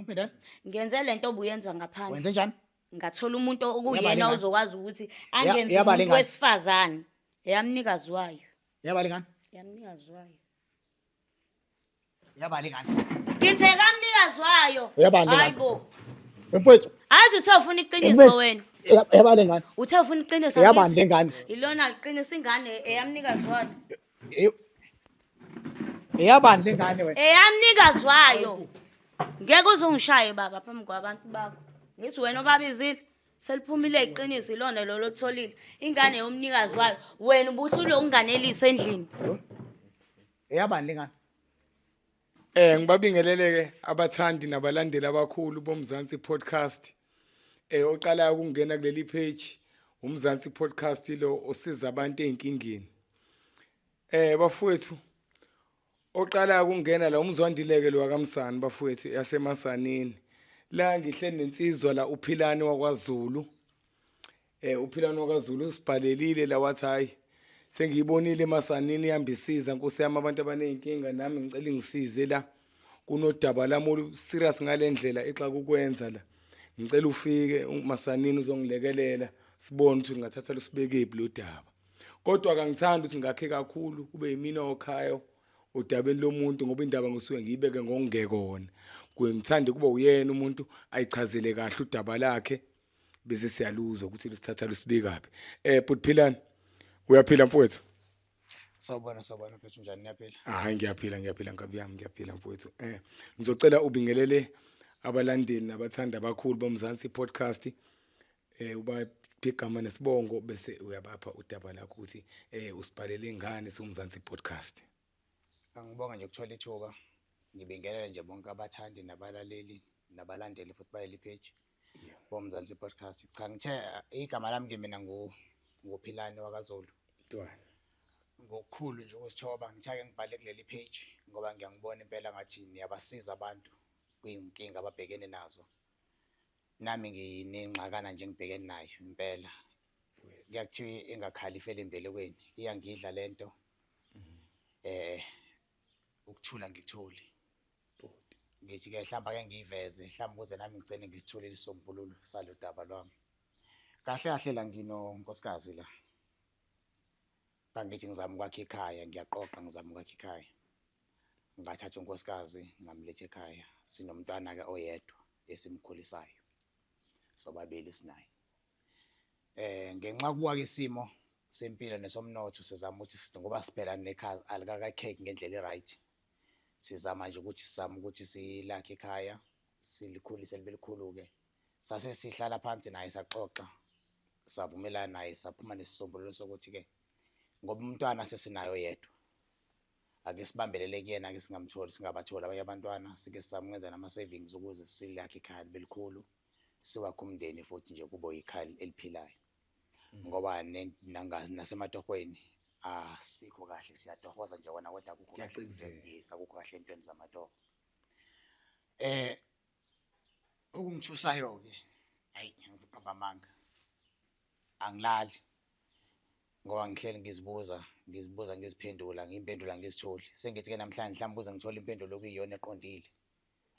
Angiphendala. Ngenze lento obuyenza ngaphandle. Wenze njani? Ngathola umuntu okuyena ozokwazi ukuthi angenze Yabale umuntu ngani? wesifazane. Eyamnikazi wayo. Yabale ngani? Yamnikazi wayo. Yabale ngani? Ngithe kamnikazi wayo. Uyabale ngani? Hayibo. Mfowethu. Athi uthe ufuna iqiniso wena. Yabale ngani? Uthe ufuna iqiniso. Yabande ngani? Ilona iqiniso ingane eyamnikazi wayo. Yabande ngani wena? Eyamnikazi wayo. Ngeke uzungishaye baba phambi kwabantu bakho. Ngithi wena obabizile seliphumile iqiniso ilona lo lotholile. Ingane yomnikazi wayo. Wena ubuhlule ukunganelisa endlini. Yabande ngani? Ngibabingeleleke abathandi nabalandeli abakhulu bomzansi podcast. Oqala ukungena kuleli page umzansi podcast lo osiza abantu ezinkingeni. Bafowethu oqala ukungena la umzwandileke lo wakamsani bafowethu yasemasanini. La ngihle nensizwa la uphilani wakwaZulu. Uphilani wakwaZulu usibhalelile la wathi hayi sengiyibonile emasanini ihambisiza Nkosi yami abantu abanezinkinga nami ngicela ngisize la kunodaba lami olu serious ngalendlela exa kukwenza la ngicela ufike umasanini uzongilekelela sibone ukuthi ngingathatha lusibeke lo daba kodwa akangithandi ukuthi ngakhe kakhulu kube yimina okhayo udabeni lomuntu ngoba indaba ngisuke ngiyibeke ngokungekona ngithanda kuba uyena umuntu ayichazele kahle udaba lakhe bese siyaluzwa ukuthi lusithatha lusibekapi Philani uyaphila mfowethu? Sawubona mfethu njani niyaphila? Hayi ngiyaphila Nkabi yami ngiyaphila mfowethu. Ngizocela ubingelele abalandeli nabathanda abakhulu bomzansi podcast. Ubaphiga nesibongo bese uyabapha udaba lakho ukuthi usibhalele ingane somzansi podcast. Angibonga nje ukuthola ithuba. Ngibingelele nje bonke abathandi nabalaleli nabalandeli futhi bayeli page. Bomzansi podcast. Cha ngithe igama lami mina ngophilani wakaZulu. Ntwana. Ngokukhulu nje ukusithoba ngithake ngibhale kuleli page ngoba ngiyangibona impela ngathi niyabasiza abantu kuyinkinga ababhekene nazo. Nami nginengxakana nje ngibhekene nayo impela. Ngiyakuthiwa engakhali ifele imbelekweni iyangidla lento. Ukuthula ngitholi. Ngithi ke mhlamba ke ngiyiveze mhlamba ukuze nami ngicene ngisitholile isombululo salo daba lwami. Kahle la nginonkosikazi la. Bangithi ngizama ukwakha ekhaya ngiyaqoqa ngizama ukwakha ekhaya. Ngathatha unkosikazi ngamletha ekhaya sinomntwana ke oyedwa esimkhulisayo. Sobabili sinaye. Ngenxa kuwa ke isimo sempilo nesomnotho sizama ukuthi ngoba siphela nekhaya alikakakheki ngendlela eright. Sizama nje ukuthi silakhe ekhaya silikhulise libelikhulu ke. Sase sihlala phansi naye saxoxa. Savumelana naye saphuma nesisombululo sokuthi ke ngoba umntwana sesinayo yedwa ake sibambelele kuyena ke singamtholi singabathola abanye abantwana sike sizamukwenza nama savings ukuze silakhe ikhaya libelikhulu siwakhe umndeni futhi nje kubo ikhaya eliphilayo ngoba nasematohweni asikho kahle siyatohoza nje wona kodwa akukho kahle yes akukho kahle entweni zamatoho ukungithusayo ke hayi ngiqamba amanga angilali ngoba ngihleli ngiziphendula ngiyiphendula ngizitholi sengithi ke namhlanje mhlawumbe uze ngithola impendulo okuyiyona eqondile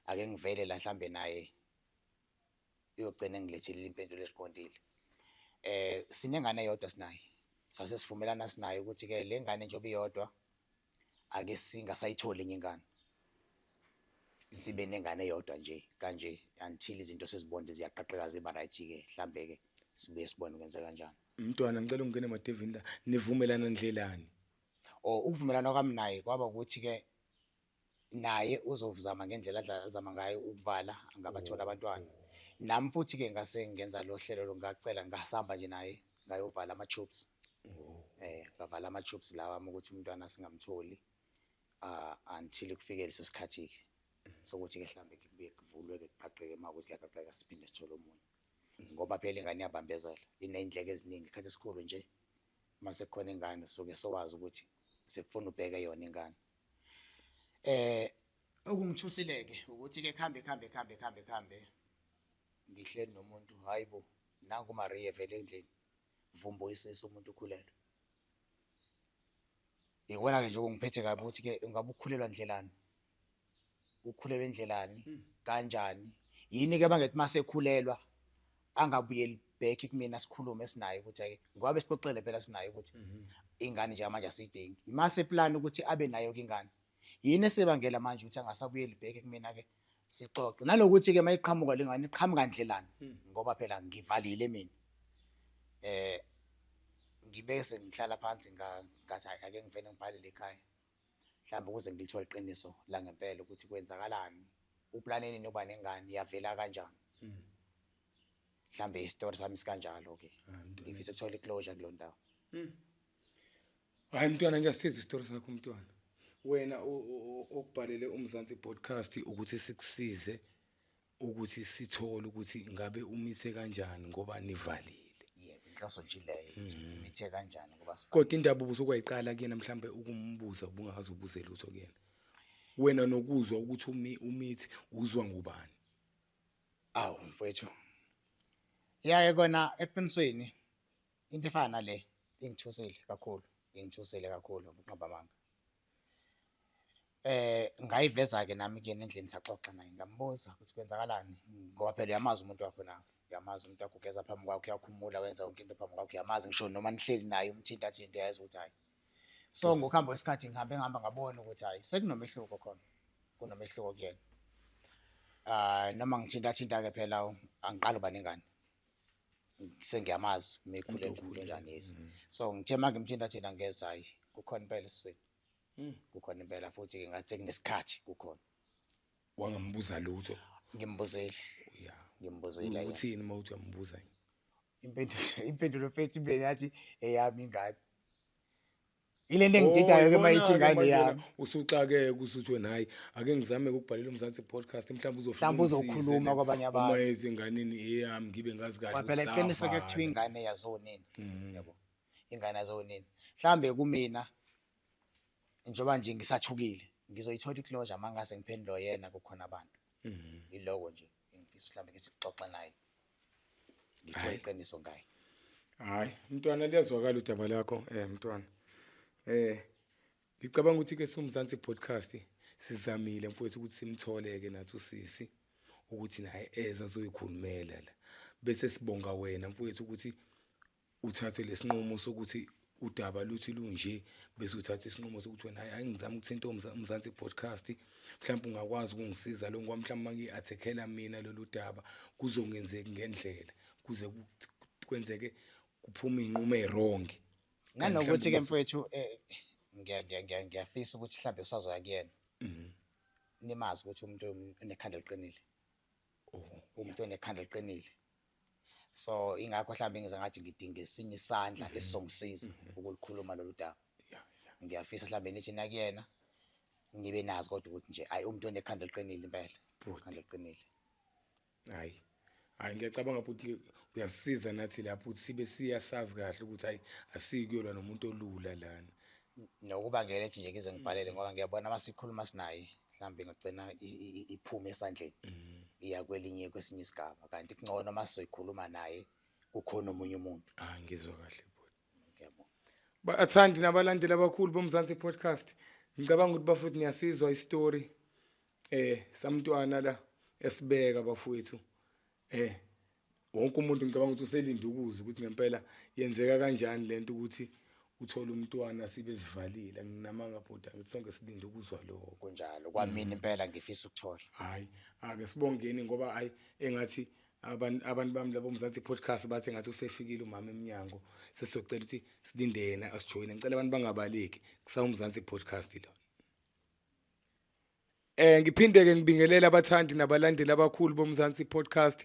ake ngivele la mhlambe naye uyogcina ngilethile impendulo eqondile sinengane eyodwa sinaye sase sivumelana sinaye ukuthi ke le ngane nje obiyodwa ake singasayitholi enye ingane sibe nengane eyodwa nje kanje until izinto sezibonde ziyaqaqeka ziba right ke mhlambe ke sibuye sibone ukwenza kanjani. Mntwana ngicela ungene emadevini la nivumelana ndlelani? Ukuvumelana kwami naye kwaba ukuthi ke naye uzovuzama ngendlela azama ngayo ukuvala ngabathola abantwana. Nami futhi ke ngase ngenza lo hlelo lo ngacela ngasihamba nje naye ngayovala ama-tubes. Ngavala ama-tubes lawa ukuthi umntwana singamtholi until kufike leso sikhathi ke sokuthi ke mhlambe kubuye kuvulwe ke kuqaqeke makuthi kuyaqaqeka siphinde sithole umuntu. Ngoba phela ingane iyabambezela inendleke eziningi ikhathi esikhulu nje mase khona ingane soke sowazi ukuthi sekufuna ubheke yona ingane okungithusileke ukuthi ke khambe ngihleli nomuntu hayibo nangu Maria vele endlini vumbo isiso umuntu ukhulelwe ikona ke nje ongiphethe kabi ukuthi ke ungabe ukhulelwa ndlelani ukhulelwe endlelani kanjani yini ke bangethi mase ekhulelwa angabuyeli back kumina sikhulume sinayo ukuthi ake ngoba besixoxele phela sinayo ukuthi ingane nje manje asidingi imase plan ukuthi abe nayo ke ingane yini esebangela manje ukuthi angasabuyeli back kumina ke sixoxe nalokuthi ke mayiqhamuka lengane iqhamuka ndlelani ngoba phela ngivalile mina ngibese ngihlala phansi ngathi ake ngivele ngibhalele ekhaya mhlawumbe ukuze ngilithole iqiniso la ngempela ukuthi kwenzakalani uplaneni noba nengane yavela kanjani mhlambe isitori sami sikanjalo ke ngifisa ukuthola iclosure kulo ndawo hayi mntwana ngiyasiza isitori sakho mntwana wena okubhalele umzansi podcast ukuthi sikusize ukuthi sithole ukuthi ngabe umise kanjani ngoba nivalile yebo inhloso nje leyo mithe kanjani ngoba kodwa indaba ubusukayiqala kuyena mhlambe ukumbuza ubungazi ubuze lutho kuyena wena nokuzwa ukuthi umithi uzwa ngubani awu mfowethu yaye kona eqinisweni into efana nale ingithusile kakhulu ukunqaba amanga ngayiveza ke nami kuyena endlini saxoxa naye ngambuza ukuthi kwenzakalani ngoba phela uyamazi umuntu wakho nawe uyamazi umuntu wakho ugeza phambi kwakho uyakhumula wenza yonke into phambi kwakho uyamazi ngisho noma nihleli naye umthinta uyazi ukuthi hayi so ngokuhamba kwesikhathi ngihamba ngabona ukuthi hayi sekunomehluko khona kunomehluko kuyena noma ngithinta ke phela angiqala uba nengane sengiyamazi mekhule umuntu njani yesi so ngithe manje ngimthinta ngezwe hayi kukhona impela esizweni kukhona impela futhi ke ngathi kunesikhathi kukhona wangambuza lutho ngimbuzile ngimbuzile uthini mawuthi uyambuza impendulo mfethu imbeni yathi eyami ingane ile nto engidingayo ke mayithi ingane yami usuxake kusuthi wena hayi ake ngizame ukubhalela umzansi podcast mhlawumbe uzokhuluma kwabanye abantu uma ethi inganini eyami ngibe ngazi kahle phela iqiniso ke kuthiwa ingane yazonini yabo ingane yazonini mhlambe kumina njoba nje ngisathukile ngizoyithola iclosure mangase ngiphendula yena kukhona abantu iloko nje ngifisa mhlambe ngisixoxe naye ngithola iqiniso ngaye hayi mntwana liyazwakala udaba lakho mntwana ngicabanga ukuthi ke somzansi podcast sizamile mfowethu ukuthi simtholeke nathi usisi ukuthi naye eza azoyikhulumela la bese sibonga wena mfowethu ukuthi uthathe lesinqumo sokuthi udaba luthi lunje bese uthatha isinqumo sokuthi wena hayi ngizama ukuthinta umzansi podcast mhlawumbe ungakwazi ukungisiza lo ngoba mhlawumbe mangi-athekhela mina lolu daba kuzongenzeki ngendlela kuze kwenzeke kuphume inqumo errong nanokuthi ke mfowethu ngiyafisa ukuthi mhlawumbe usazoya kuyena nimazi ukuthi umuntu unekhanda liqinile umuntu onekhanda liqinile so ingakho mhlawumbe ngiza ngathi ngidinga esinye isandla esizongisiza ukulikhuluma lolu daba ngiyafisa mhlawumbe nithi nakuyena nibe nazi kodwa ukuthi nje hayi umuntu onekhanda liqinile impela ikhanda liqinile hayi ngiyacabanga ukuthi uyasisiza nathi lapho ukuthi sibe siyasazi kahle ukuthi hayi asikuyolwa nomuntu olula lana nokuba ngeke nje ngize ngibhalele ngoba ngiyabona masikhuluma sinaye mhlambe ngigcina iphume esandleni iya kwesinye isigaba kanti kungcono masizoyikhuluma naye kukhona omunye umuntu ngizwa kahle bhuti ngiyabona bathandi nabalandeli abakhulu bomzansi podcast ngicabanga ukuthi bafuthi niyasizwa istory samntwana la esibeka bafowethu wonke umuntu ngicabanga ukuthi uselinde ukuza ukuthi ngempela yenzeka kanjani lento ukuthi uthola umntwana sibe sivalile nginamanga bhuti ngithi sonke silinde ukuzwa lokho kunjalo kwamina impela ngifisa ukuthola hayi ake sibongeni ngoba hayi engathi abantu bami labo umzansi podcast bathi engathi usefikile umama eminyango sesizocela ukuthi silinde yena asijoyine ngicela abantu bangabaleki kusawumzansi podcast lo ngiphinde ke ngibingelela abathandi nabalandeli abakhulu bomzansi podcast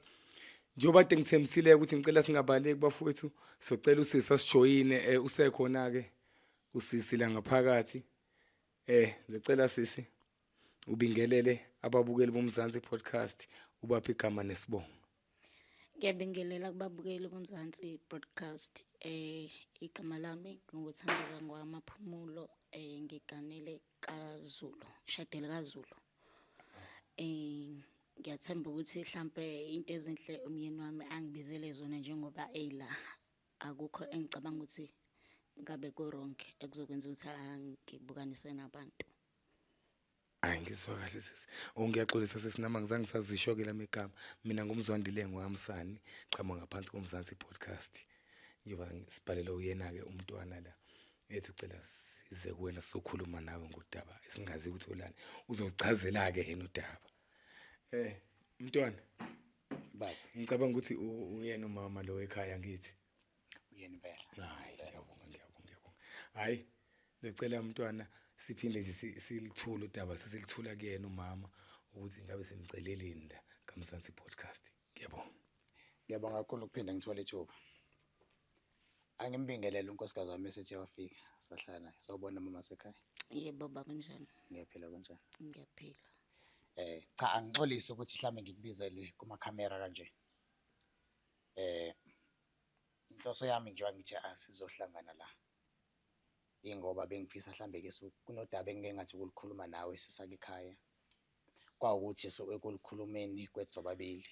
njoba kade ngithembisile ukuthi ngicela singabaleki bafowethu socela usisi asijoyine usekhona ke usisi la ngaphakathi ngicela sisi ubingelele ababukeli bomzansi podcast ubapha igama nesibongo ngiyabingelela kubabukeli bomzansi broadcast igama lami nginguthandeka ngwamaphumulo ngiganele kaZulu shadele kaZulu ngiyathemba ukuthi mhlambe into ezinhle umyeni wami angibizele zona njengoba eyila akukho engicabanga ukuthi ngabe ko wrong ekuzokwenza ukuthi angibukanise nabantu Hayi ngizwa kahle sisi. Ngiyaxolisa sisi nama ngizange sazisho ke lami igama. Mina ngumzwandile ngohamsani qhamuka ngaphansi komzansi podcast. Njengoba sibhalele uyena ke umntwana la. Ethi ucela size kuwena sokhuluma nawe ngodaba esingazi ukuthi ulani. Uzochazela ke yena udaba. Mntwana. Baba, Ngicabanga ukuthi uyena umama lo ekhaya ngithi. uyena impela. Hayi ngiyabonga. Hayi ngicela umntwana siphinde nje silithula udaba sesilithula kuyena umama ukuthi ngabe simceleleni la kaMzansi podcast. Ngiyabonga. Ngiyabonga kakhulu ukuphinda ngithola ithuba. Angimbingelele unkosikazi wami esethe wafika. Sahlala naye. Sawubona mama sekhaya. Yebo baba kunjani? Ngiyaphila kanjani? Ngiyaphila. Cha angixolisi ukuthi mhlambe ngikubizele kuma camera kanje. Inhloso yami nje ngithi asizohlangana la. Ingoba bengifisa mhlambe ke kunodaba engeke ngathi ukulikhuluma nawe sisake ekhaya. Kwawukuthi ekulikhulumeni kwethu sobabili.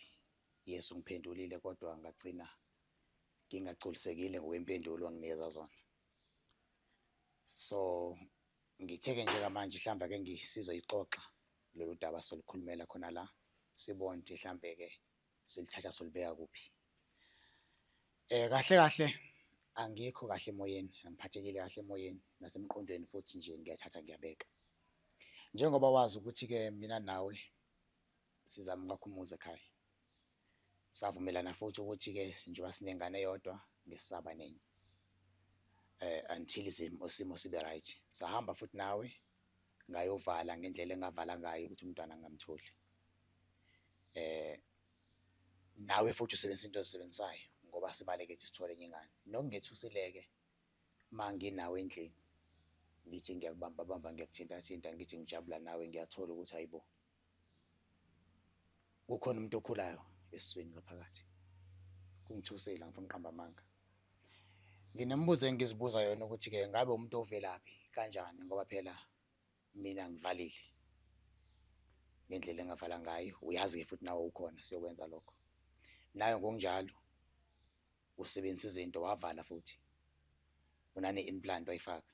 Yesu ngiphendulile kodwa ngagcina ngingagculisekile ngokwempendulo wanginikeza zona. So ngitheke nje manje mhlambe ake ngisizoyixoxa lolu daba solikhulumela khona la sibone ukuthi mhlambe ke silithatha solibeka kuphi. Kahle angikho kahle emoyeni, angiphathekile kahle emoyeni nasemqondweni futhi nje ngiyathatha ngiyabeka. Njengoba wazi ukuthi ke mina nawe sizama kakhumuza ekhaya. Savumelana futhi ukuthi ke njengoba sinengane eyodwa ngesisaba nenye. Until isimo sibe right. Sahamba futhi nawe ngayovala ngendlela engavala ngayo ukuthi umntwana ngamtholi. Nawe futhi usebenzisa into ozisebenzisayo ngoba sibaleke ukuthi sithole enye ingane. Nokungethusileke manginawe endlini. Ngithi ngiyakubamba ngiyakuthinta ngithi ngijabula nawe ngiyathola ukuthi hayibo. Kukhona umuntu okhulayo esiswini ngaphakathi. Kungithusela ngifuna uqamba amanga. Nginembuzo engizibuza yona ukuthi ke ngabe umuntu ovelaphi kanjani ngoba phela mina ngivalile. Ngendlela engavala ngayo uyazi ke futhi nawe ukhona siyokwenza lokho. Nayo ngokunjalo usebenzisa izinto wavala futhi. Unane implant wayifaka.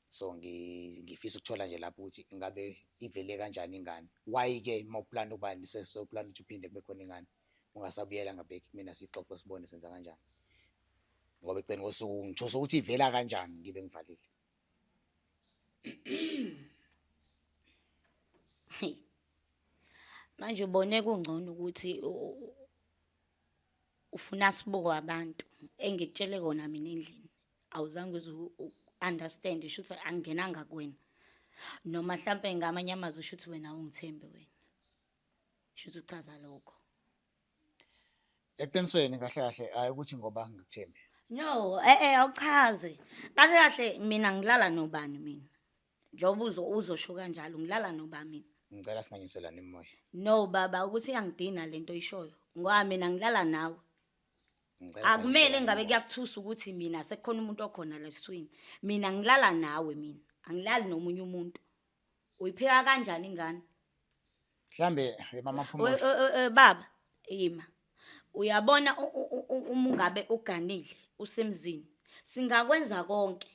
So ngifisa ukuthola nje lapho ukuthi ingabe ivele kanjani ingane. Why ke mawuplan ubani sesoplan ukuthi uphinde kube khona ingane. Ungasabuyela ngabheki mina sixoxe sibone senza kanjani. Ngoba eqeni kosuku ngithosa ukuthi ivela kanjani ngibe ngivalile. Manje ubone kungcono ukuthi ufuna sibuko abantu engikutshele kona mina endlini. Awuzange understand isho ukuthi angenanga kuwena. Noma mhlambe ngamanye amazwi usho ukuthi wena ungithembe wena. Isho ukuthi uchaza lokho. Eqinisweni kahle hayi ukuthi ngoba ngikuthembe. No, awuchaze. Kahle mina ngilala nobani mina. Njoba uzosho kanjalo ngilala nobani mina. Ngicela singanyiselana emoya. No baba ukuthi iyangidina lento oyishoyo. Ngoba mina ngilala nawe. Akumele ngabe kuyakuthusa ukuthi mina sekukhona umuntu okhona leswini. Mina ngilala nawe mina. Angilali nomunye umuntu. Uyipheka kanjani ingane? Mhlambe mama Phumulo. Baba, yima. Uyabona uma ungabe uganile usemzini. Singakwenza konke.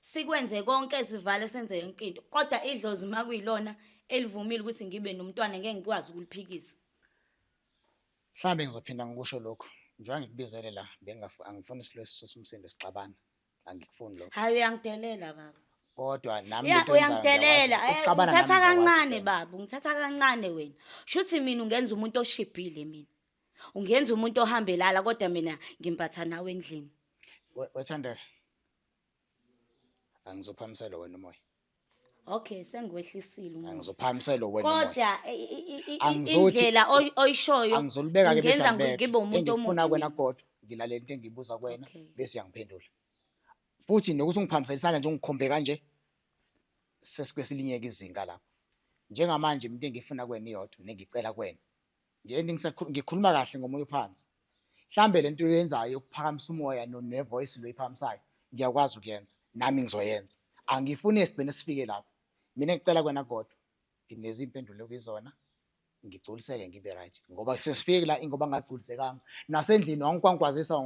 Sikwenze konke sivale senze yonke into. Kodwa idlozi makuyilona elivumile ukuthi ngibe nomntwana ngeke ngikwazi ukuliphikisa. Mhlambe ngizophinda ngikusho lokho. Njengoba ngikubizele la angifuni isilo umsindo sixabana. Angikufuni lokho. Hayi uyangidelela baba. Kodwa nami into uyangidelela. Ngithatha kancane baba, ngithatha kancane wena. Shuthi mina ungenza umuntu oshibhile mina. Ungenza umuntu ohambelala kodwa mina ngimphatha nawe endlini. Wethandela. Angizophamisela wena umoya. Okay, sengiwehlisile umoya. Angizophamisela wena umoya. Kodwa indlela oyishoyo angizolibeka ke bese ngibe umuntu omuhle. Ngifuna kwena kodwa ngilalela into engibuza kwena bese uyangiphendula. Futhi nokuthi ungiphamiselisana nje ungikhombe kanje sesikwesilinye izinga lapho. Njengamanje into engifuna kwena iyodwa nengicela kwena. Ngikhuluma kahle ngomoya phansi. Mhlambe lento uyenzayo ukuphakamisa umoya nevoice lo iphamisayo ngiyakwazi ukuyenza nami ngizoyenza. Angifuni esigcine sifike lapho. Mina ngicela kwena kodwa nginezi impendulo kuyizona ngigculiseke ngibe right ngoba sesifike la ingoba ngagculisekanga nasendlini wangikwankwazisa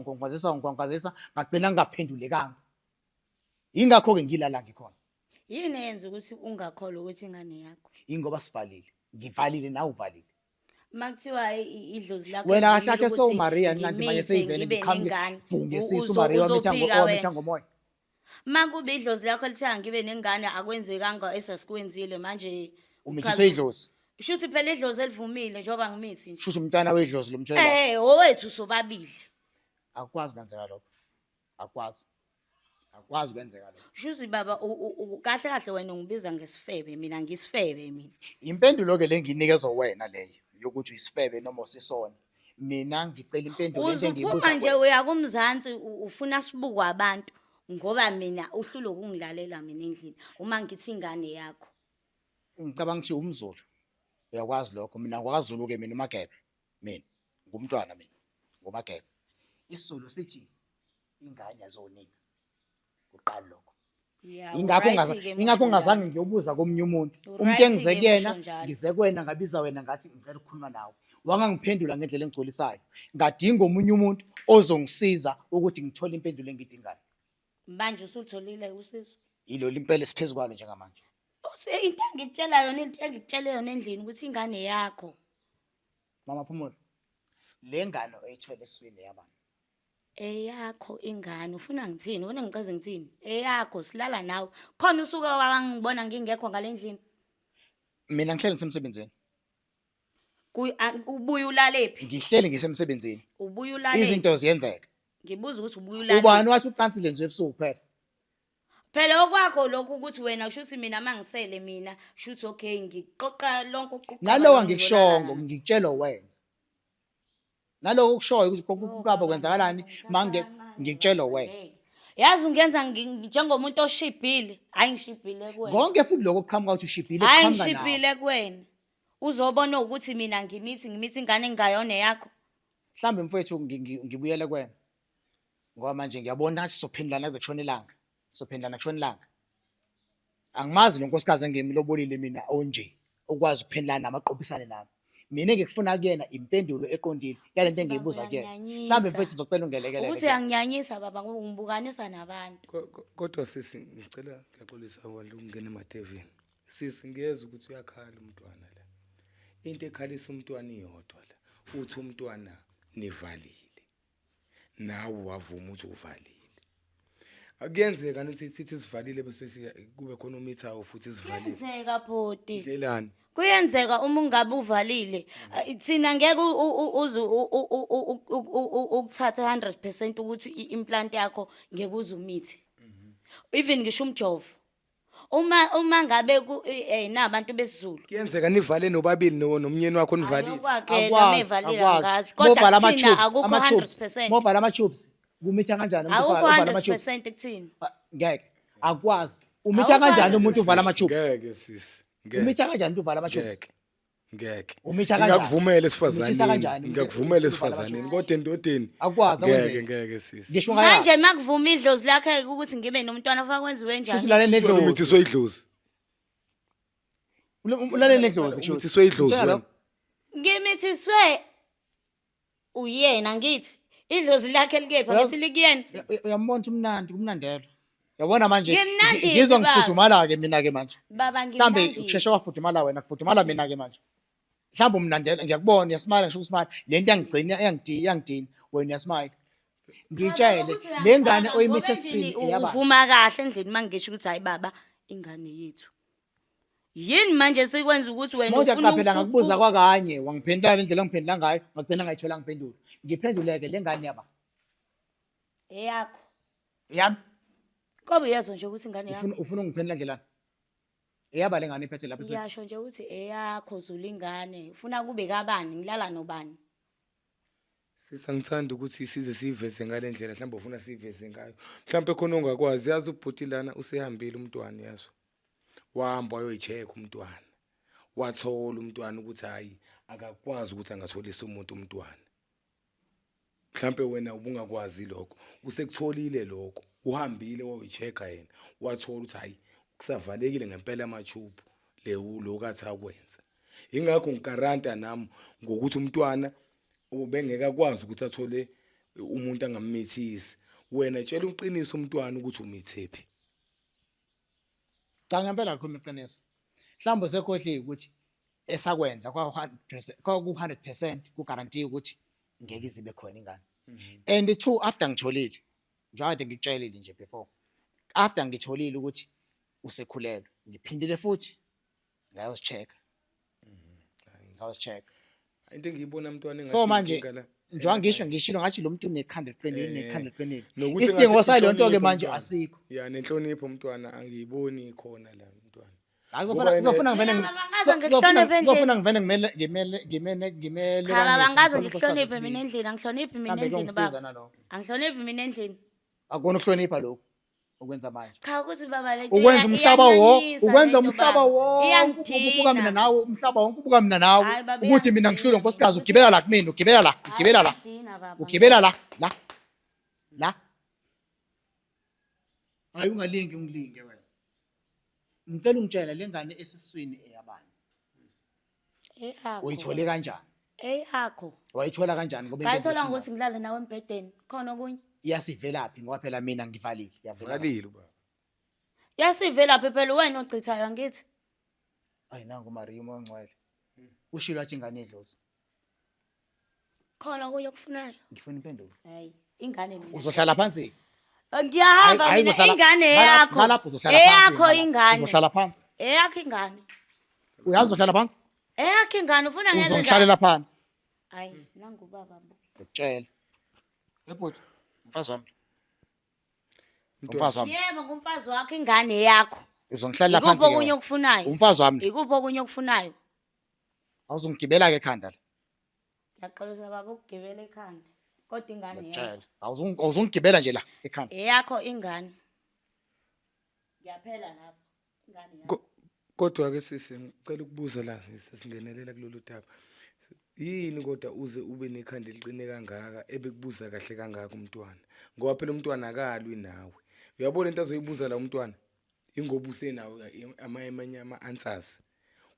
ngagcina ngingaphendulekanga. Ingakho ke ngilala ngikhona. Yini yenza ukuthi ungakholwa ukuthi ingane yakho? Ingoba sivalile. Ngivalile nawe uvalile. Makuthiwa idlozi lakho Wena livumile kahle ukuthi so-Maria nanti manje ngimise, seyivele ngibe nje qhamuke nengane, bhungisiso uMaria wamitha uzophika wena. ngomoya. Makube idlozi lakho lithenga ngibe nengane akwenzekanga esasikwenzile manje Umithiswe idlozi. shuthi phela idlozi elivumile njengoba ngimithi nje. Shusho umntwana wedlozi lo mtshela. Owethu sobabili. Akwazi kwenzeka lokho. Akwazi kwenzeka lokho. Shuthi baba kahle kahle wena ungibiza ngesifebe mina ngisifebe mina. Impendulo ke lenginikezwe wena leyo yokuthi isifebe noma usisona. Mina ngicela impendulo into engiyibuza. Uzuphuma nje uya kumzansi ufuna sibukwa abantu ngoba mina uhlulo kungilalela mina endlini uma ngithi ingane yakho. Ngicabanga ukuthi umZulu. Uyakwazi lokho mina ngwaZulu ke mina uMagebe. Mina ngumntwana mina ngoMagebe. IsiZulu sithi ingane yazonina. Kuqala lokho. Ingakho ungazange ngiyobuza komunye umuntu. Umuntu engize kuyena ngize kuwena ngabiza wena ngathi ngicela ukukhuluma nawe. Wangangiphendula ngendlela engigcolisayo. Ngadinga omunye umuntu ozongisiza ukuthi ngithole impendulo engidingayo. Manje usulitholile usizo. Yilo limpela esiphezukwane njengamanje. Into engikutshela yona into engikutshele yona endlini ukuthi ingane yakho. Mama Phumulo. Le ngane oyithwele eswini yabani? Eyakho ingane ufuna ngithini? Ufuna ngichaze ngithini? Eyakho silala nawe. Khona usuka wangibona ngingekho ngalendlini. Mina ngihleli ngisemsebenzini. Ubuye ulalephi? Ngihleli ngisemsebenzini. Ubuye ulalephi? Izinto ziyenzeka. Ngibuza ukuthi ubuye ulalephi? Ubani wathi ucansi lenziwe ebusuku kuphela? Phela okwakho lokho ukuthi wena ushuthi mina mangisele mina shuthi okay ngiqoqa lonke uquqa. Nalowa ngikushongo ngikutshela wena. Nalowo ukushoyo ukuthi kokubaba kwenzakalani manje ngikutshela wena. Yazi ungenza njengomuntu oshibhile, hayi ngishibhile kuwena. Konke futhi lokho kuqhamuka ukuthi ushibhile hayi kuqhamuka nawe. ngishibhile kuwena. Uzobona ukuthi mina ngimithi ingane engayona yakho. Mhlambe mfowethu ngibuyele kuwena. Ngoba manje ngiyabona ukuthi sophendlana kuze kushona ilanga. Sophendlana kushona ilanga. Angimazi lo nkosikazi engemilobolile mina onje ukwazi ukuphendlana namaqophisane nami. Mina ngikufuna kuyena impendulo eqondile yalento engiyibuza kuyena. Mhlambe mfethu ngizocela ungelekelele. Ukuthi anginyanyisa baba ngibukanisa nabantu. Kodwa sisi ngicela ngiyaxolisa wandla ukungena ematevini. Sisi ngiyeza ukuthi uyakhala umntwana la. Into ekhalisa umntwana iyodwa la. Uthi umntwana nivalile. Nawe wavuma ukuthi uvalile. Akuyenzeka ukuthi sithi sivalile bese kube khona umithawo futhi sivalile. Kuyenzeka photi. Ndlelani? Kuyenzeka uma ungabe uvalile thina ngeke ukuthatha 100% ukuthi implant yakho ngeke uzumithi. Even ngisho umjovo. Uma ngabe nabantu besizulu. Kuyenzeka nivale nobabili nomnyeni wakho nivalile. Akwazi. Movala ama-tubes. Movala ama-tubes. Kumitha kanjani umuntu uvala ama-tubes? 100% kuthini? Ngeke. Akwazi. Umitha kanjani umuntu uvala ama-tubes? Ngeke sisi. Umitha kanjani umuntu uvala ama-tubes? Ngeke. Umitha kanjani? Ngakuvumela esifazaneni. Ngakuvumela esifazaneni kodwa endodeni. Akwazi akwenzeke. Ngeke sisi. Ngisho ngaya. Manje makuvuma idlozi lakhe ukuthi ngibe nomntwana afaka kwenziwe njani? Shuthi lalele nedlozi. Umithiswe idlozi. Lalele nedlozi kusho. Umithiswe idlozi wena. Ngimithiswe uyena ngithi idlozi lakhe likephi ngithi likuyena. Uyambona umnandi kumnandelo. Yabona manje Ngimnandi, ngizwa baba. ngifudumala ke mina ke manje. Baba Mhlambe ngimnandi. ukushesha wafudumala wena kufudumala mina ke manje. Mhlambe umnandela ngiyakubona uyasimala ngisho ukusmala lento yangigcina yangidini wena uyasimala. Ngitshele le ngane oyimithe esini yaba. Uvuma kahle endlini mangisho ukuthi hayi baba ingane yethu. Yini manje sikwenza ukuthi wena Manje qaphela ngakubuza kwakanye wangiphendula indlela engiphendula ngayo ngagcina ngayithola ngiphendula. Ngiphenduleke le ngane yaba. eyakho. Yami Kobe yazo nje ukuthi ingane yakho. ufuna ungiphendula ndlela. Eyaba le ngane iphethe lapha esini. Ngiyasho nje ukuthi eyakho zulingane. Ufuna kube kabani ngilala nobani? Sisangithanda ukuthi size siveze ngalendlela mhlawumbe ufuna siveze ngayo. Mhlawumbe khona ongakwazi yazi ubhuti lana usehambile umntwana yazo. Wahamba wayoyicheck umntwana. Wathola umntwana ukuthi hayi akakwazi ukuthi angatholisa umuntu umntwana. Mhlawumbe wena ubungakwazi lokho. Usekutholile lokho. Uhambile wayoyichecka yena. Wathola ukuthi hayi kusavalekile ngempela amaTube lo kathi akwenza. Ingakho ngigaranta nami ngokuthi umntwana ubengeka kwazi ukuthi athole umuntu angammithisi. Wena tshela uqiniso umntwana ukuthi umithephi. Cha ngempela ngikhuluma iqiniso. Mhlawumbe sekhohliwe ukuthi esakwenza kwa 100% kwa ku 100% ku guarantee ukuthi ngeke izibe khona ingane. And two after ngitholile njengoba ngikutshelile nje before. After ngitholile ukuthi usekhulelwe ngiphindile futhi ngayoscheck. Ngayoscheck. Into engiyibona mntwana So manje inkinga la. njengoba ngishilo ngathi lo muntu une-100 une-100 Nokuthi isidingo engathi sale nto ke inhlonipho manje umntwana. asikho. Ya nenhlonipho umntwana angiyiboni khona la mntwana. Ngizofuna ngivene Mina bangaze ngihloniphe endlini. ngizofuna ngivene ngimele Cha baba ngaze ngihloniphe ngihloniphe mina endlini, angihloniphi mina endlini baba. nalokho. Angihloniphi mina endlini. Akona ukuhlonipha lokho ukwenza manje. Cha ukuthi baba le Ukwenza umhlaba wonke, ukwenza umhlaba wonke. Iyangidina. Ubuka mina nawe umhlaba wonke ubuka mina nawe. Hayi, baba, Ukuthi mina ngihlule nkosikazi ugibela la kumina, ugibela la, ugibela la. Iyangidina, baba. Ugibela la. Hayi ungalingi ungilinge wena. Ngicela ungitshela lengane esiswini eyabani. Eyakho. Uyithole kanjani? Eyakho. Wayithola kanjani ngoba Ngayithola ngokuthi ngilale nawe embedeni. Khona okunye. iyasivelaphi ngoba phela mina ngivalile. Yavela. Ngalile baba. Yasivela phela wena ogcithayo angithi. Hayi nangu Maria ongcwele. Ushilo athi ingane edlozi. Khona okunye okufunayo. Ngifuna impendulo. Hayi, ingane mina. Uzohlala phansi? Ngiyahamba mina ingane yakho. Ngalapho uzohlala phansi. Eyakho ingane. Uzohlala phansi. Eyakho ingane. Uyazi uzohlala phansi? Eyakho ingane ufuna ngenze njani? Uzongihlalela phansi. Hayi, nangu baba. Ngikutshela. Yebhuti, mfazi wami. Umfazi wami. Yebo ngumfazi wakho ingane yakho. Uzongihlalela phansi. Ikuphi okunye okufunayo? Umfazi wami. Ikuphi okunye okufunayo? Awuzongigibela ke ekhanda la. Ngiyaxolisa baba ukugibela ekhanda. Kodwa ingane yakho. Ngikutshela. Awuzongigibela nje la ekhanda. Eyakho ingane. Ngiyaphela lapha. Ingane yakho. Kodwa ke sisi ngicela ukubuza la singenelela kulolu daba. Yini kodwa uze ube nekhanda eliqine kangaka ebekubuza kahle kangaka umntwana? Ngoba phela umntwana akalwi nawe. Uyabona into azoyibuza la umntwana? Ingoba usenawo amanye ama-answers.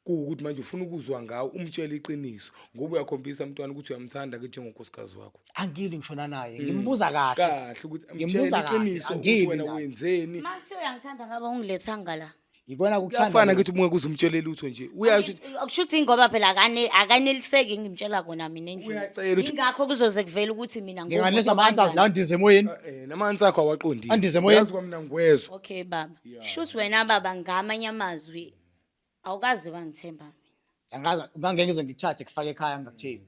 Kuwukuthi manje ufuna ukuzwa ngawo umtshela iqiniso ngoba uyakhombisa umntwana ukuthi uyamthanda ke njengonkosikazi wakho. Angili ngishona naye. Ngimbuza kahle. Kahle ukuthi Ngimbuza amtshela iqiniso kahle, ukuthi angili wena naye. wenzeni. Mathi uyangithanda ngaba ungilethanga la. Ikona ukuthanda. Kuyafana ukuthi ungeke uzumtshele lutho nje. Uyasho ukuthi Akushuthi ngoba phela akaneliseki ngimtshela kona mina endlini. uyacela ukuthi Ingakho kuzoze kuvela ukuthi mina Nginganiswa amanzi la ndize emoyeni. namanzi akho awaqondile. Andize emoyeni. Yazi kwamina ngwezwa. Okay baba. Shuthi wena baba ngamanye amazwi awukazi wangithemba mina. Angazi ungangeke ngize ngithathe kufake ekhaya ngakuthini.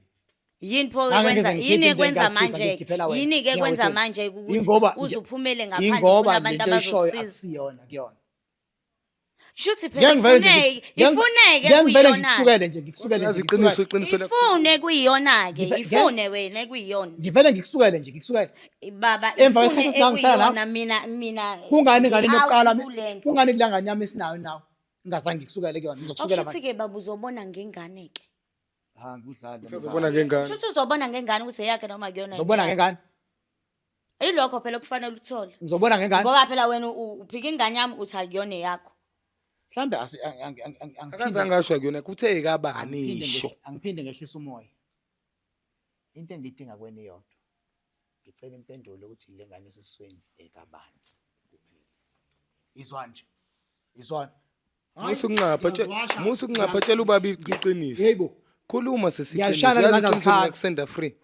Yini pho Ngangeke kwenza ngize yini ngikhiphe ekwenza into manje? engingazikhiphela wena. Yini ke kwenza Ngiyawuthini. manje ukuthi Ingoba- uzuphumele ngaphandle Ingoba ufuna abantu lento eshoyo abazokusiza. akusiyona kuyona. Shuthi phela Ngiyangivele ifuneke ngiyangivele kuyiyona. ngikusukele nje ngikusukele Yazi nje. iqiniso la. Ifune kuyiyona ke, Ngive- ifune wena kuyiyona. Ngivele ngikusukele nje ngikusukele. Baba Emva ifune kwesikhathi esingangihlala ekuyiyona mina. Kungani ngane nokuqala Awulento. kungani kulangani yami esinayo nawe. Ngazange ngikusukele kuyona ngizokusukela Awushuthi ke baba uzobona ngengane ke. Ha ngudlala. Usazobona ngengane. Shuthi uzobona ngengane ukuthi eyakhe noma kuyona. Ngizobona ngengane. Ilokho phela kufanele uthole. Ngizobona ngengane. Ngoba phela wena uphika ingane yami uthi akuyona yakho. Mhlambe Akazange asho kuyona kuthe kabani isho. angiphinde ngehlisa umoya. Into engidinga kweni yodwa. Ngicela impendulo ukuthi le ngane esisweni ekabani kuphela. Izwa nje. Izwa. Musu kunqapha tshela ubaba iqiniso. Yebo. Khuluma Ngiyashana sesiqiniso. lezandla zikhala. Yakusenda free.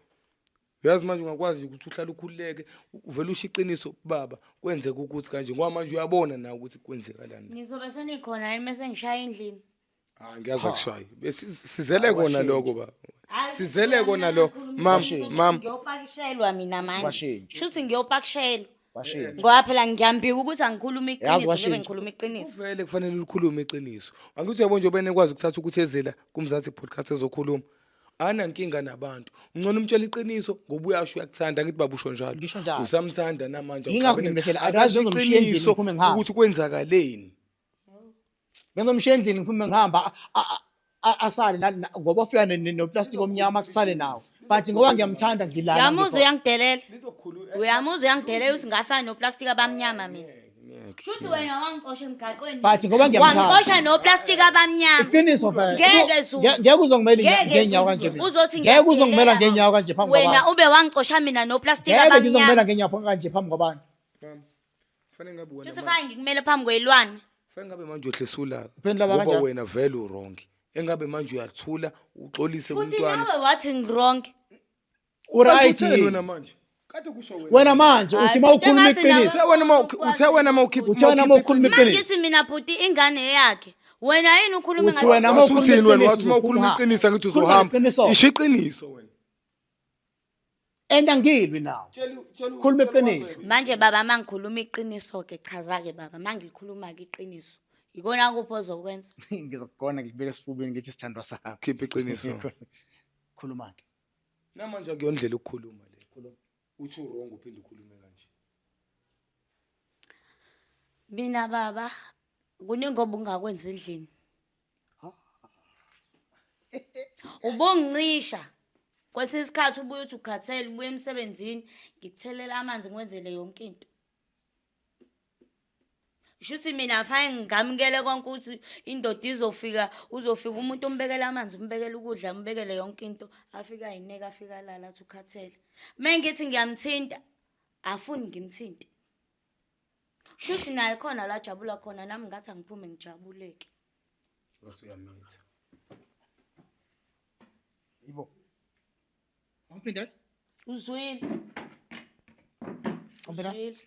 Uyazi manje ungakwazi ukuthi uhlale ukhululeke uvela usho iqiniso baba kwenzeka ukuthi kanje ngoba manje uyabona na ukuthi kwenzekalani. Ngizobe senikhona yini mase ngishaya endlini. Ngiyaza kushaya. Sizele kona lokho baba. Sizele kona lo mam. Ngiyopakishelwa mina manje. Washintsha. Shuthi ngiyopakishelwa. Washintsha. Ngoba phela ngiyambika ukuthi angikhuluma Yazi iqiniso washintsha. ngibe ngikhuluma iqiniso. Uvele kufanele ukhulume iqiniso. Angithi uyabona nje ubene kwazi ukuthatha ukuthi ezela kumzansi podcast ezokhuluma. Anankinga nabantu. Ungcono umtshela iqiniso ngoba uyasho uyakuthanda ngithi baba usho njalo. Ngisho njalo. Usamthanda namanje. Yingakho ngimethela akazi ngizomshiya endlini ngiphume ngihamba. ukuthi kwenzakaleni. Bengizomshiya endlini ngiphume ngihamba asale la ngoba ufika noplastic omnyama kusale nawo. But ngoba ngiyamthanda ngilala. Uyamuzwa uyangidelela. Lizokhuluma. Uyamuzwa uyangidelela ukuthi ngafana noplastic abamnyama mina. Shuthi wena wangixosha emgaqweni. But ngoba ngiyamthanda. Wangixosha noplastic abamnyama. Iqiniso vele. Ngeke Zulu. Ngeke uzongimela Ngeke ngenyawo Zulu. kanje. Uzothi Ngeke uzongimela ngiyadelela. ngenyawo kanje phambi Wena kwabantu. ube wangixosha mina noplastic Ngeke ngizongimela abamnyama. ngenyawo kanje phambi kwabantu. Fanele ngabe wena. Shuthi fine ngikumele phambi kwelwane. Engabe manje uhlesula Uphendula ngoba kanjani? wena vele uwrong. Engabe manje uyathula uxolise futhi umntwana. nawe wathi ngirong. Uright Utheni yini? wena manje? Kade kusho wena. Wena manje uthi Hayi, mawukhuluma engathi nawe- iqiniso. Uthe wena mawukhipha. Uthe wena mawukhuluma iqiniso. Mangithi mina bhuti ingane yakhe. Wena yini ukhuluma Uthi wena ngathi? mawukhuluma Usuthini wena iqiniso wathi mawukhuluma uzophuma. iqiniso ngithi Khuluma uzohamba. iqiniso. Isho iqiniso wena. And angilwi nawo. Khuluma iqiniso. Manje baba mangikhuluma iqiniso ke chaza ke baba mangilikhuluma ke iqiniso. Ikona kuphi ozokwenza? Ngizokugona ngikubeka esifubeni ngithi sithandwa sakho. Khipha iqiniso. Khuluma ke. Namanje akuyondlela ukukhuluma le. Khuluma. Uthi uwrong uphinde ukhulume kanje. Mina baba kuningoba ungakwenza endlini. Ubongicisha. Kwesinye isikhathi ubuye uthi ukhathele ubuye emsebenzini ngikuthelela amanzi ngiwenzele yonke into. Shuthi mina afanye ngamukele konke ukuthi indoda uzofika umuntu umbekela amanzi umbekela ukudla umbekele yonke into afika ayineka afika lala athi ukhathele. Mengithi ngiyamthinta afuni ngimthinte. Shuthi naye khona la jabula khona nami ngathi angiphume ngijabuleke. Wasuyamitha. Yibo. Ngiphendela. Uzwile. Ngiphendela. Uzwile.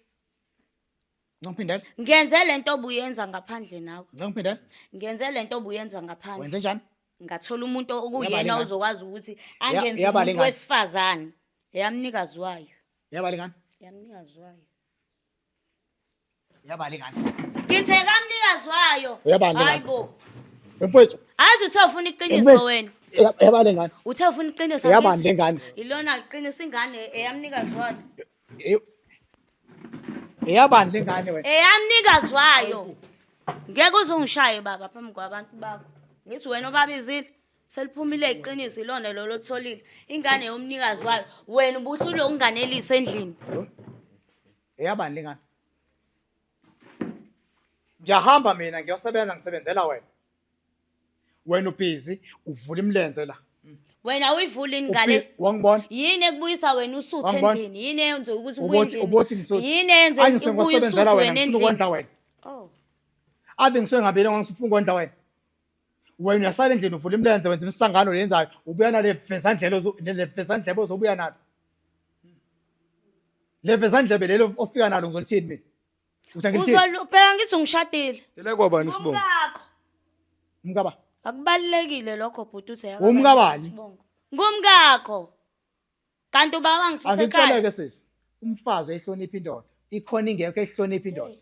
Ngiphendela. Ngenze lento obuyenza ngaphandle nawe. Ngiphendela. Ngenze lento obuyenza ngaphandle. Wenze njani? Ngathola umuntu Yabale okuyena ngani? ozokwazi ukuthi angenze yabale umuntu ngani? wesifazane. Eyamnikazi wayo. Yabalingani? Yamnikazi wayo. Yabalingani? Ngithe kamnikazi wayo. Uyabani ngani? Hayibo. Mfowethu, Athi uthe ufuna iqiniso Mfowethu. wena. yabalingani? Uthe ufuna iqiniso. Yabani lengane? Ilona iqiniso ingane eyamnikazi wayo. Yabani lengane wena? Eyamnikazi wayo. Ngeke uzungishaye baba phambi kwabantu bakho. Ngithi wena obabizile seliphumile iqiniso ilona lo lotholile. Ingane yomnikazi wayo. Wena ubuhlulo unganelisa endlini. Yabani lengane? Ngiyahamba mina ngiyosebenza ngisebenzela wena. Wena ubhizi uvula imlenze la. Wena uyivula ingane. Wangibona? Yini ekubuyisa wena usuthe Wangibona? endlini? Yini eyenza ukuthi ubuye Ubothi endlini? ngisuthi. Yini eyenza Anje ubuye sengosebenzela usuthe wena wena ngifuna endlini? ukondla wena. Oh. Ave ngisuke ngabele ngifuna ukondla wena. Wena uyasala endlini uvula imlenze wenza imisangano lenzayo ubuya nale vezandlelo le vezandlebe ozobuya nalo. Le vezandlebe lelo ofika nalo ngizolithini mina? Usangilithini? Uzolubheka ngithi ungishadile. Ela kwabani sibongo? Ngumkakho. Mkaba. Akubalekile lokho bhuti useyaka. Umkabani? Ngumkakho. Kanti ubaba ngisuse ekhaya. Angikuceleke sisi. Umfazi ehlonipha indoda. Ikhona ingekho ehlonipha indoda.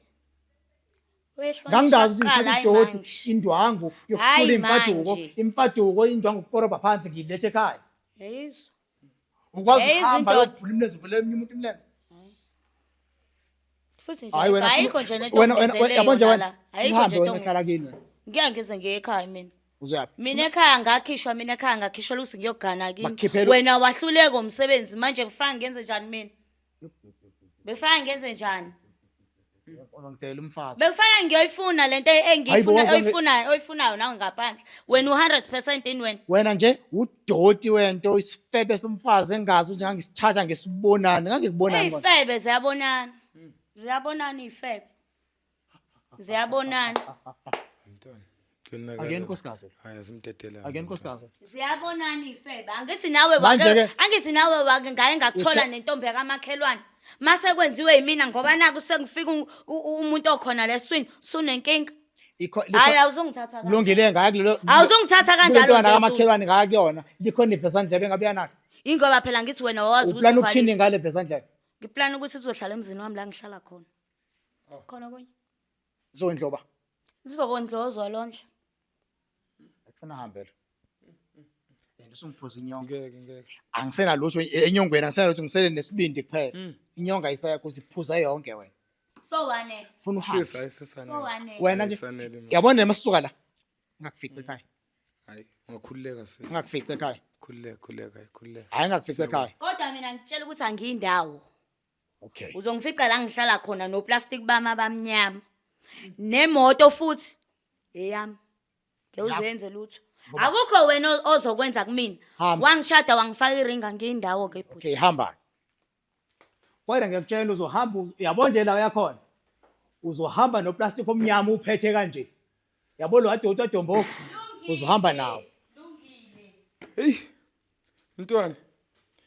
Ngangidazi ukuthi ngithathe idoti indwangu yokusula Hayi impaduko, manje. impaduko indwangu ukukoroba phansi ngilethe ekhaya. Yezwa. Ukwazi Hey, ukuhamba izindoda. uyovula imlenze uvule eminye umuntu imlenze. Futhi nje Hayi wena. ayikho nje lento Wena ongizeleyo yabo nje la. wena. Ayikho Uhambe nje wena lento. ehlala kini wena. Ngeke ngize ngiye ekhaya mina. Uzuyaphi? Mina ekhaya ngakhishwa mina ekhaya ngakhishwa ukuthi ngiyogana kini. Bakhiphela- Wena wahluleka umsebenzi manje kufanga ngenze njani mina? Befana ngenze njani? Uzongidela umfazi. Befana ngiyoyifuna lento oyifunayo nawe ngaphandle. Wena u100% ini wena? Wena nje udoti wento isifebe somfazi engazi ukuthi ngangisithatha ngesibonani ngangikubonani kodwa. Ey'febe ziyabonana. Ziyabonana iy'febe. Ziyabonana. Mntwana. Akuyena inkosikazi. Hayi asimtetela. Akuyena inkosikazi. Ziyabonana iy'febe. Angithi nawe Manje-ke- angithi nawe wake ngaye ngakuthola Uthe- nentombi yakamakhelwane. Mase kwenziwe yimina ngoba naku sengifika umuntu okhona leswini sunenkinga. Hayi awuzongithatha kanjalo. Kulungile ngaya kulelo. Awuzongithatha kanjalo. Kulento kamakhelwane ngaya kuyona. Likhona ivesandlebe engabuya nayo. Ingoba phela ngithi wena wawazi ukuthi Uplana ukuthini ngale vesandlebe? Ngiplana ukuthi sizohlala emzini wami la ngihlala khona. Khona konye. Uzondloba. Sizokondlozwa lonhle. Akufuna hambela. Yena usungiphuza inyonga. Ngeke. Angisena lutho enyongweni angisena lutho ngisele nesibindi kuphela. Inyonga isayakho siphuza yonke wena. So wane. Ufuna uhambe. Sisi ayisesana. So wane. Wena nje Ayisanele manje. yabona nemasuka la. Ngakufika ekhaya. Hayi, ungakhululeka sisi. Ngakufika ekhaya. Khululeka. Hayi ngakufika ekhaya. Kodwa mina ngitshela ukuthi angiyindawo. Okay. Uzongifica la ngihlala khona no plastic bami abamnyama. Nemoto futhi eyami. Ngewuzenze lutho. Akukho wena ozokwenza kumina. Hamba. Wangishada wangifaka iringa ngiyindawo ke bhuti. Okay, hamba. Wena ngiyakutshela uzohamba uyabona nje la uyakhona. uzohamba noplastic omnyama uphethe kanje. Yabo lo kade uTodombo uzohamba nawo. Hey mntwana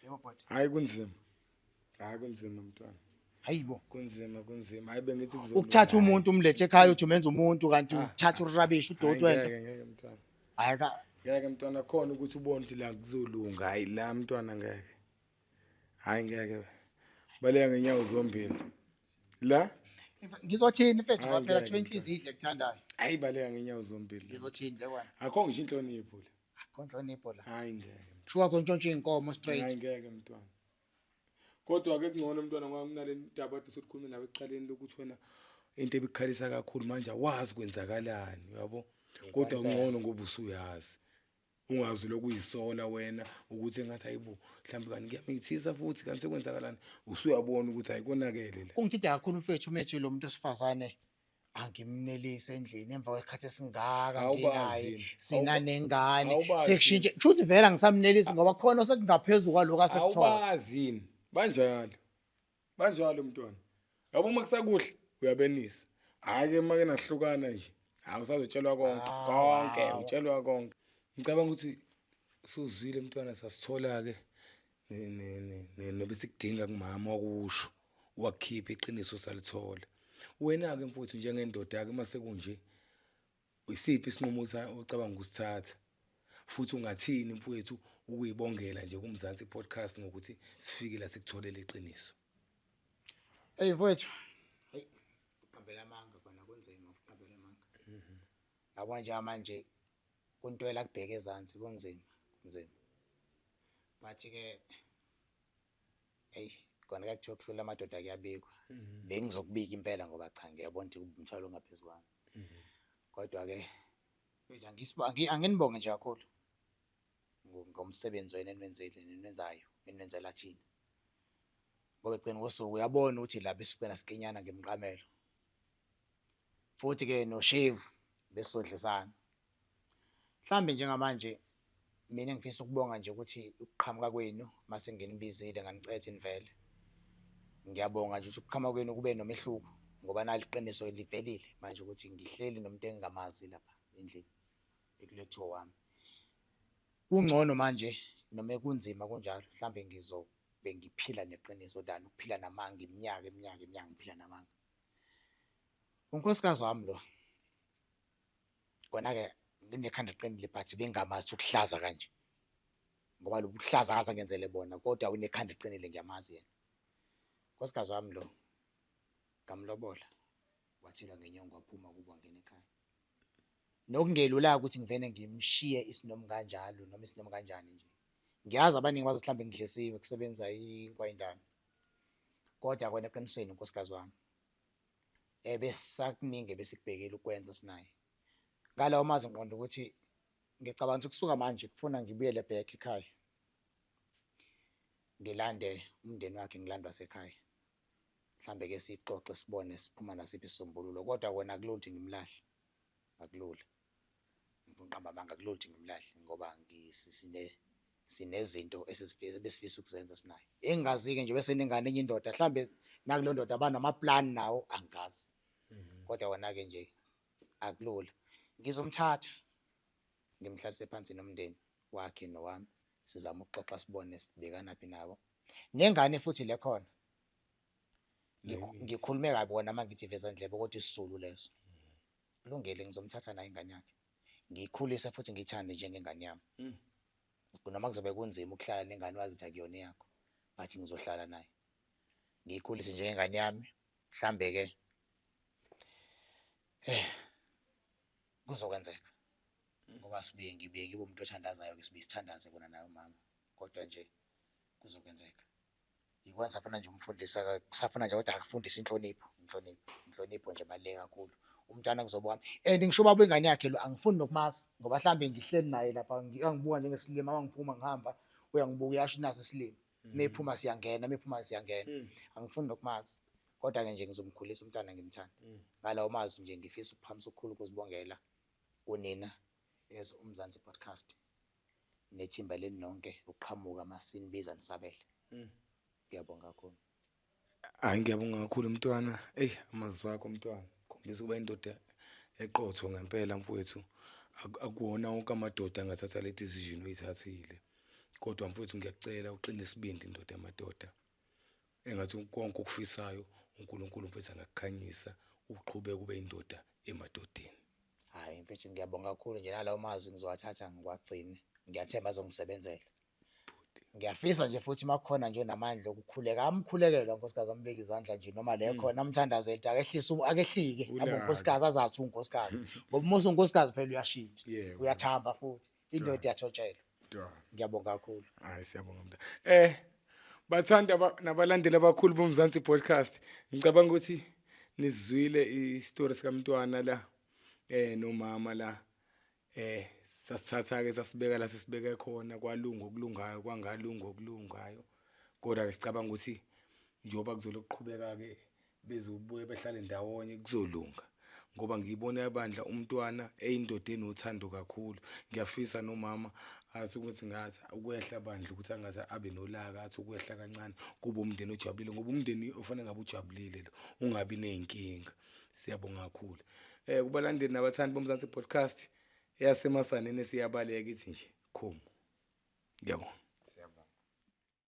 Yebo bhuti. hayi kunzima mntwana Hayibo. kunzima hayi bengithi Ukuthatha umuntu umlethe ekhaya uthi umenza umuntu kanti uthatha urubbish udoti wento. ngeke mntwana Hayi ka ngeke mntwana khona ukuthi ubone ukuthi la kuzolunga hayi la mntwana ngeke hayi ngeke baleka ngenyawo zombili la ngizothini mfethu Hayi, phela ngeke, kuthiwa inhliziyo idle kuthandayo. hayi baleka ngenyawo zombili Ngizothini nje wena? akho ngisho inhlonipho le Konhlonipho la. hayi ngeke Shuwa zontshontsha inkomo hayi straight. ngeke mntwana kodwa ke kungcono mntwana ngoba kunale ndaba athi sokukhuluma nawe ekuqaleni lokuthi wena into ebikhalisa kakhulu manje awazi kwenzakalani yabo kodwa ungcono ngoba usuyazi ungazi lokuyisola wena ukuthi engathi hayibo mhlawumbe kanti ngiyamithisa futhi kanti sekwenzakalani usuyabona ukuthi ayikonakele la Kungithinta kakhulu mfethu umethi lo muntu osifazane angimnelise endlini emva kwesikhathi esingaka Awubazi. nginaye sinanengane Awubazi. sekushintshe kushuthi vele angisamnelisi ngoba khona sekungaphezulu kwaloko asekuthola. awubazini banjalo mntwana yabo uma kusakuhle uyabenisa hayi ke make nahlukana nje awusazotshelwa konke utshelwa konke ngicabanga ukuthi usuzwile mntwana sasithola ke nobe sikudinga kumama wakusho wakhipha iqiniso salithola wena ke mfowethu njengendoda yake mase kunje isiphi isinqumo ucabanga ukusithatha futhi ungathini mfowethu ukuyibongela nje kumzansi podcast ngokuthi sifike la sikutholele iqiniso Hey mfowethu, Uqambela amanga kona kunzima ukuqambela amanga. Yabo nje manje kuntwela kubheke ezantsi kunzima. Bathi ke hey kona kuthiwa kuhlula amadoda kuyabikwa. Bengizokubika impela ngoba cha ngiyabona ukuthi umthwalo ongaphezulu kwami. Kodwa ke mfethu anginibonge nje kakhulu. Ngomsebenzi wena enwenzayo thina. Ngoba egcina kosuku uyabona ukuthi la besigcina sikinyana ngemqamelo. Futhi ke no shave besodlisana. Mhlambe njengamanje mina ngifisa ukubonga nje ukuthi ukuqhamuka kwenu mase nginibizile nganicethe nivele. Ngiyabonga nje ukuthi ukuqhamuka kwenu kube nomehluko ngoba nali iqiniso livelile manje ukuthi ngihleli nomuntu engingamazi lapha endlini ekulethiwa wami. Kungcono manje noma kunzima kunjalo mhlambe bengiphila neqiniso dani ukuphila namanga iminyaka ngiphila namanga. Unkosikazi wami lo kona ke nginekhanda liqinile but bengamazi ukuthi ukuhlaza kanje ngoba lo buhlaza akaze ngenzele bona kodwa unekhanda liqinile ngiyamazi yena. Unkosikazi wami lo ngamlobola wathelwa ngenyongo waphuma kubo ngene ekhaya. Nokungelula ukuthi ngivene ngimshiye isinomi kanjalo noma isinomi kanjani nje. Ngiyazi abaningi bazothi mhlambe ngidlisiwe kusebenza inkwayindana. Kodwa kona eqinisweni unkosikazi wami besakuningi besikubhekela ukwenza sinaye. Ngalawo mazi ngiqonda ukuthi ngicabanga ukuthi kusuka manje kufuna ngibuyele back ekhaya. Ngilande umndeni wakhe ngilandwa sekhaya. Mhlambe ke sixoxe sibone siphuma nasiphi isisombululo kodwa wena akulunti ngimlahle. Akulula. Ngiqamba amanga akulunti ngimlahle ngoba sinezinto besifisa ukuzenza sinaye. Engingazi-ke nje bese ningane enye indoda mhlambe nakulo ndoda abanamaplan nawo angazi. Kodwa wona-ke nje akulula. Ngizomthatha ngimhlalise phansi nomndeni wakhe nowami sizama ukuxoxa sibone sibekanaphi nabo. Nengane futhi lekhona ngikhulume kabi wona manje ngithi veza ndlebe ukuthi isizulu leso. Kulungile ngizomthatha naye ingane yakhe. Ngikhulise futhi ngithande njengengane yami. Noma kuzobe kunzima ukuhlala nengane wazi ukuthi akuyona yakho bathi ngizohlala naye. Ngikhulise njengengane yami mhlambe ke kuzokwenzeka. Ngoba ngibuye ngibe umuntu othandazayo ke sibuye sithandaze bona naye mama. Kodwa nje kuzokwenzeka. Ikwenza safuna nje umfundisa kusafuna nje kodwa akufundisa inhlonipho nje baleke kakhulu. Umntwana kuzoba wami and ngisho baba ingane yakhe lo angifuni nokumazi ngoba mhlambe ngihleli naye lapha ngiyangibuka njengesilima mangiphuuma ngihamba uyangibuka uyasho nasi isilimo mephuma siyangena angifuni nokumazi kodwa ke nje ngizomkhulisa umntwana ngimthanda ngalawo mazi nje ngifisa ukuphamisa ukukhulu ukuzibongela unina as umzansi podcast nethimba leli nonke uqhamuka masini biza nisabele ngiyabonga kakhulu. Hayi ngiyabonga kakhulu mntwana. Amazwi akho mntwana. Khombisa ukuba indoda eqotho ngempela mfowethu. Akuwona wonke amadoda angathatha le decision oyithathile. Kodwa mfowethu ngiyakucela uqine isibindi indoda yamadoda. Engathi konke okufisayo uNkulunkulu mfowethu angakukhanyisa uqhubeke ube indoda emadodeni. Hayi mfethu ngiyabonga kakhulu nje nalawo mazwi ngizowathatha ngiwagcine. Ngiyathemba azongisebenzela. Ngiyafisa nje futhi makukhona nje namandla okukhuleka amkhulekela unkosikazi ambeka izandla nje noma le khona amthandaze into akehlike abe unkosikazi azathi unkosikazi ngoba uma usunkosikazi phela uyashintsha uyathamba futhi indoda iyathotshelwa. Ngiyabonga kakhulu. Hayi siyabonga mntwana. Bathanda nabalandeli abakhulu bomzansi podcast. Ngicabanga ukuthi nizwile istory sikamntwana la nomama la sasithatha ke sasibeka la sisibeke khona kwalunga okulungayo kwangalunga okulungayo. Kodwa ke sicabanga ukuthi njoba kuzokuqhubeka ke bezobuye behlale ndawonye kuzolunga ngoba ngiyibona yabandla umntwana eyindoda enothando kakhulu. Ngiyafisa nomama athi ukuthi ngathi ukwehla bandla ukuthi angaze abe nolaka athi ukwehla kancane kuba umndeni ojabulile ngoba umndeni ufanele ngabe ujabulile lo ungabi nezinkinga. Siyabonga kakhulu. Kubalandeli nabathandi bomzansi podcast yasemasaneni siyabaleka ithi nje khomo. Ngiyabonga.